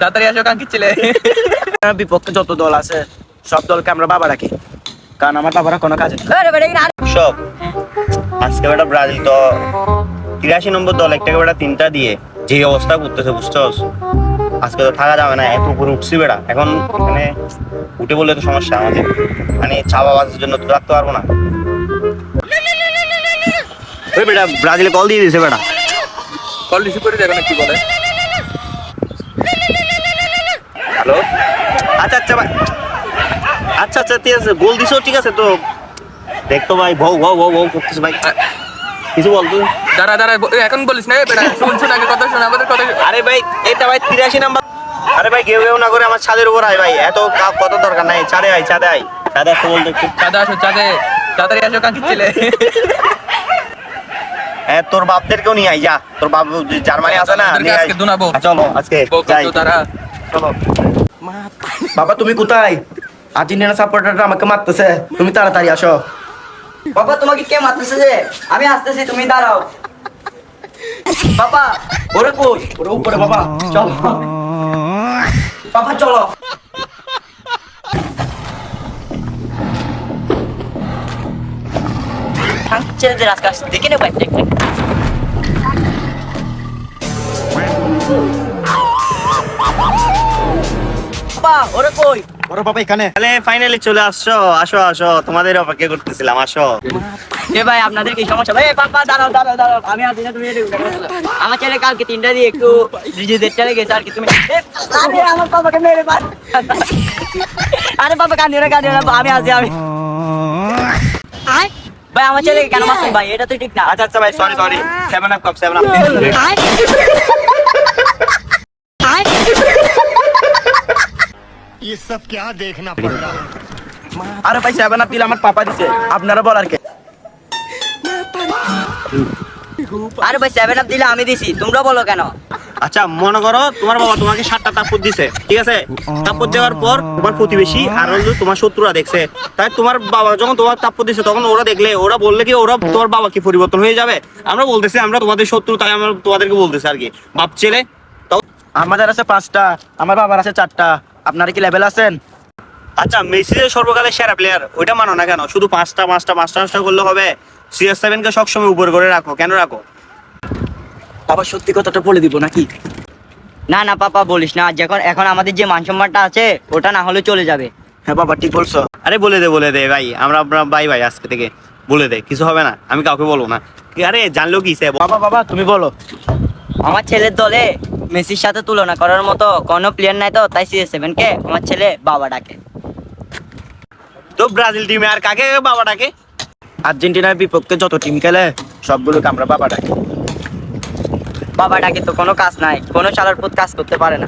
তাড়াতাড়ি আসো কাঙ্কি ছেলে। বিপক্ষে যত দল আছে সব দলকে আমরা বাবা রাখি, কারণ আমার বাবারা কোনো কাজে সব আজকে বেটা ব্রাজিল তো 83 নম্বর দল একটা বেটা 3টা দিয়ে যে অবস্থা করতেছে বুঝছস, আজকে তো থাকা যাবে না, এত উপরে উঠছি বেটা। এখন মানে উঠে বললে তো সমস্যা আমাদের, মানে চাপা বাজার জন্য তো রাখতে পারবো না। ওই বেটা ব্রাজিলে কল দিয়ে দিয়েছে বেটা। কল রিসিভ করে দেখো না কি বলে। হ্যালো, আচ্ছা আচ্ছা ভাই, আচ্ছা আচ্ছা ঠিক আছে, গোল দিছো ঠিক আছে তো। দেখতো ভাই ভৌ ভৌ ভৌ ভৌ করতেছে ভাই, কিছু বলতো। দাঁড়া দাঁড়া, এখন বলিস না বেটা, শুন আগে কথা শোন, আমাদের কথা। আরে ভাই এটা ভাই 83 নাম্বার। আরে ভাই ঘেউ ঘেউ না করে আমার ছাদের উপর আয় ভাই, এত কত দরকার নাই, ছাদে আয় ছাদে আয়, ছাদে আসতে বলতো একটু। চাঁদে আসো চাঁদে, তাড়াতাড়ি আসো কাঙ্কি ছেলে। হ্যাঁ তোর বাপদেরকেও নিয়ে আয়, যা তোর বাপ জার্মানি আছে না, ওদেরকে নিয়ে আয়। আজকে দুনাবো। চলো আজকে যাই, তারা চলো। বাবা তুমি কোথায়? আর্জেন্টিনা সাপোর্টাররা আমাকে মারতেছে, তুমি তাড়াতাড়ি আসো। বাবা তোমাকে কে মারতেছে যে? আমি আসতেছি, তুমি দাঁড়াও। বাবা ওরে কই? ওরে উপরে বাবা, চলো বাবা চলো। ছেলেদের আজকে আসছে, দেখে নে ভাই, দেখ দেখ। বাবা ওরে কই? ওরে বাবা এখানে। তাহলে ফাইনালি চলে আসছো, আসো আসো, তোমাদের অপেক্ষা করতেছিলাম, আসো। এ ভাই আপনাদের কি সমস্যা? ভাই বাবা দাঁড়াও দাঁড়াও দাঁড়াও, আমি আসি না, তুমি এটা আমার ছেলে কালকে 3টা দিয়ে একটু রিজেদের চলে গেছে আর কি। তুমি আরে আমার বাবাকে মেরে মার। আরে বাবা কাঁদিও না কাঁদিও না, আমি আসি আমি। ভাই আমার ছেলেকে কেন মারছেন ভাই? এটা তো ঠিক না। আচ্ছা আচ্ছা ভাই, sorry sorry, 7 up cup 7 up. ये सब क्या देखना पड़ रहा है। আরে ভাই 7 আপ দিলে আমার পাপা দিছে, আপনারা বলার কে? আরে ভাই 7 আপ দিলে আমি দিছি, তোমরা বলো কেন? আচ্ছা মনে করো তোমার বাবা তোমাকে 7টা তাপ্পর দিছে, ঠিক আছে? তাপ্পর দেওয়ার পর তোমার প্রতিবেশী আর হলো তোমার শত্রুরা দেখছে, তাই তোমার বাবা যখন তোমার তাপ্পর দিছে তখন ওরা দেখলে, ওরা বললে কি ওরা তোমার বাবা কি পরিবর্তন হয়ে যাবে? আমরা বলতেছি আমরা তোমাদের শত্রু, তাই আমরা তোমাদেরকে বলতেছি আর কি, বাপ ছেলে। আমাদের আছে 5টা, আমার বাবার আছে 4টা, আপনারা কি লেভেল আছেন? আচ্ছা মেসি যে সর্বকালের সেরা প্লেয়ার ওইটা মানো না কেন? শুধু পাঁচটা করলে হবে? CR7 কে সবসময় উপর করে রাখো, কেন রাখো? আবার সত্যি কথাটা বলে দিব নাকি? না না পাপা বলিস না, যখন এখন আমাদের যে মান সম্মানটা আছে ওটা না হলে চলে যাবে। হ্যাঁ বাবা ঠিক বলছো। আরে বলে দে ভাই, আমরা ভাই ভাই আজকে থেকে বলে দে, কিছু হবে না, আমি কাউকে বলবো না। আরে জানলো কি সে? বাবা বাবা তুমি বলো। আমার ছেলের দলে মেসির সাথে তুলনা করার মতো কোনো প্লেয়ার নাই, তো তাই CR7 কে আমার ছেলে বাবা ডাকে। তো ব্রাজিল টিমে আর কাকে বাবা ডাকে? আর্জেন্টিনার বিপক্ষে যত টিম খেলে সবগুলোকে আমরা বাবা ডাকি। বাবা ডাকে তো কোনো কাজ নাই, কোনো শালার পুত কাজ করতে পারে না।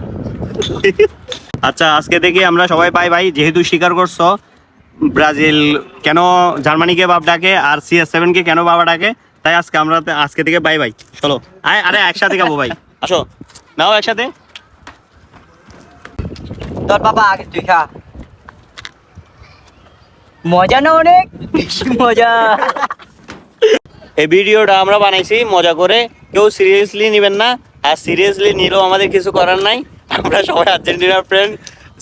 আচ্ছা আজকে থেকে আমরা সবাই ভাই ভাই, যেহেতু স্বীকার করছো ব্রাজিল কেন জার্মানিকে বাপ ডাকে আর CR7 কে কেন বাবা ডাকে, তাই আজকে থেকে বাই বাই, চলো। আরে একসাথে খাবো ভাই, আসো নাও একসাথে। তোর বাবা আগে তুই খা। মজা না অনেক বেশি মজা। এই ভিডিওটা আমরা বানাইছি মজা করে, কেউ সিরিয়াসলি নেবেন না, আর সিরিয়াসলি নিলেও আমাদের কিছু করার নাই। আমরা সবাই আর্জেন্টিনার ফ্রেন্ড,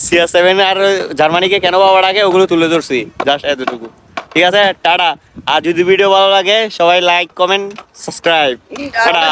CR7 আর জার্মানিকে কেন বাবা ডাকে ওগুলো তুলে ধরছি, জাস্ট এতটুকু, ঠিক আছে? টাটা। আর যদি ভিডিও ভালো লাগে সবাই লাইক কমেন্ট সাবস্ক্রাইব। টাটা।